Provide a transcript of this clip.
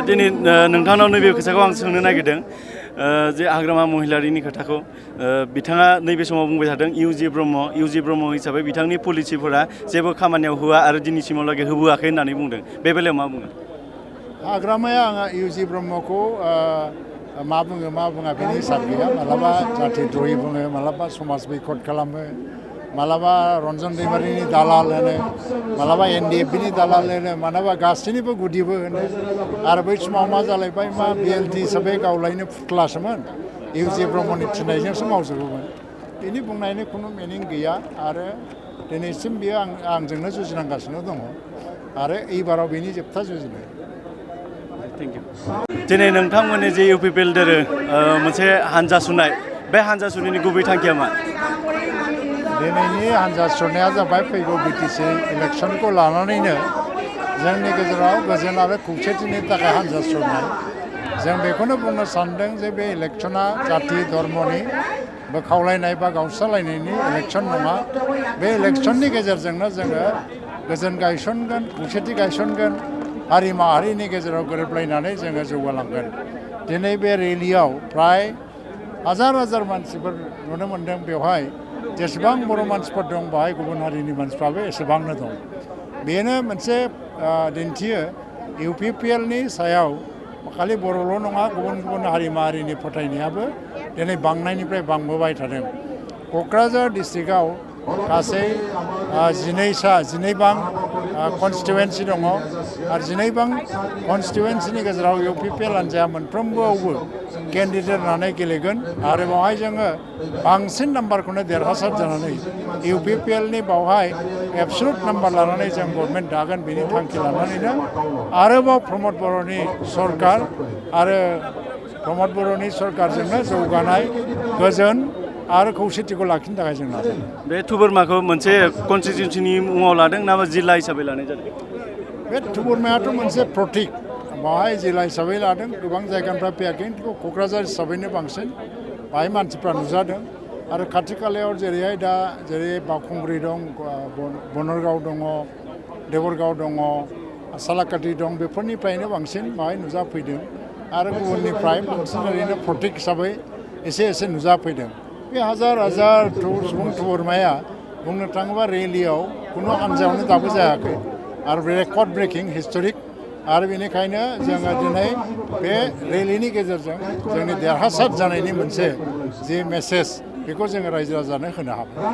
दिनै नोंथांनाव नैबे खोथाखौ आं सोंनो नागिरदों जे हाग्रामा महिलारिनि खोथाखौ बिथाङा नैबे समाव बुंबाय थादों इउजि ब्रह्म हिसाबै बिथांनि पलिसिफोरा जेबो खामानियाव होआ आरो दिनैसिमहालागै होबोआखै होननानै बुंदों बे बेलायाव मा बुङो हाग्रामाया आङो इउजि ब्रह्मखौ मा बुङा बेनि हिसाब गैया मालाबा जाथि द्रयि बुङो मालाबा समाज बैकट खालामो मालाबा रन्जन दैमारिनि दालाल होनो मालाबा एनडिएफबिनि दालाल होनो मालाबा गासैनिबो गुदिबो होनो आरो बै समाव मा जालायबाय मा बिएलटि हिसाबै गावलायनो फुख्लासोमोन इउजि ब्रह्मनि थिननायजोंसो मावजोबोमोन बेनि बुंनायनि खुनु मिनिं गैया आरो दिनैसिम बियो आंजोंनो जुजिनांगासिनो दङ आरो एबाराव बेनि जोबथा जुजिनाय थेंक इउ दिनै नोंथांमोननि जे UPPL दोरो मोनसे हानजा सुनाय बे हानजा सुनायनि गुबै थांखिया मा दिनैनि हानजा सुरनाया जाबाय फैगौ बिटिसि इलेक्सनखौ लानानैनो जोंनि गेजेराव गोजोन आरो खौसेथिनि थाखाय हानजा सुरनाय जों बेखौनो बुंनो सानदों जे बे इलेक्सना जाथि धर्मनि बोखावलायनाय बा गावस्रालायनायनि इलेक्सन नङा बे इलेक्सननि गेजेरजोंनो जोङो गोजोन गायसनगोन खौसेथि गायसनगोन हारि माहारिनि गेजेराव गोरोबलायनानै जोङो जौगालांगोन दिनै बे रेलियाव फ्राय हाजार हाजार मानसिफोर नुनो मोन्दों बेवहाय जेसेबां बर' मानसिफोर दं बेवहाय गुबुन हारिनि मानसिफ्राबो एसेबांनो दं बेनो मोनसे दिन्थियो UPPLनि सायाव खालि बर'ल' नङा गुबुन गुबुन हारि माहारिनि फोथायनायाबो दिनै बांनायनिफ्राय बांबोबाय थादों क'क्राझार डिस्ट्रिक्टआव गासै 12 कनस्टिटुवेन्सि दङ आरो 12 कनस्टिटुवेन्सिनि गेजेराव UPPL हान्जाया मोनफ्रोमबोआवबो केन्डिडेट होनानै गेलेगोन आरो बेवहाय जोङो बांसिन नाम्बारखौनो देरहासार जानानै UPPLनि बावहाय एबसुलुट नाम्बार लानानै जों गभर्नमेन्ट दागोन बेनि थांखि लानानैनो आरोबाव प्रमद बर'नि सरकार आरो प्रमद बर'नि सरकारजोंनो जौगानाय गोजोन आरो खौसेथिखौ लाखिनो थाखाय जों नाजागोन बे थुबुरमाखौ मोनसे कनस्टिटिउन्सिनि मुङाव लादों ना जिल्ला हिसाबै लानाय जादों बे थुबुरमायाथ' मोनसे प्रटिक बावहाय जिल्ला हिसाबै लादों गोबां जायगानिफ्राय फैयाखै खिन्थु क'क्राझार हिसाबैनो बांसिन बाहाय मानसिफ्रा नुजादों आरो खाथि खालायाव जेरैहाय दा जेरै बावखुंग्रि दं बनरगाव दङ देबरगाव दङ सालाकाटि दं बेफोरनिफ्रायनो बांसिन बाहाय नुजाफैदों आरो गुबुननिफ्राय बांसिन ओरैनो प्रटिक हिसाबै एसे नुजाफैदों बे हाजार हाजार सुबुं थुबुरमाया बुंनो थाङोबा रेलियाव खुनु हान्जायावनो दाबो जायाखै आरो रेकर्ड ब्रेकिं हिस्ट'रिक आरो बेनिखायनो जोङो दिनै बे रेलिनि गेजेरजों जोंनि देरहासार जानायनि मोनसे जि मेसेज बेखौ जोङो रायजो राजानो होनो हाबाय